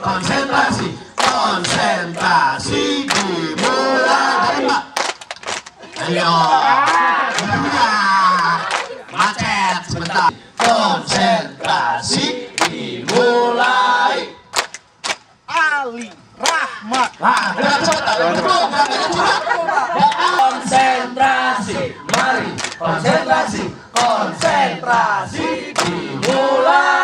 konsentrasi, konsentrasi dimulai. Ayo, macet sebentar. Konsentrasi dimulai. Ali Rahmat. Konsentrasi, mari konsentrasi, konsentrasi dimulai.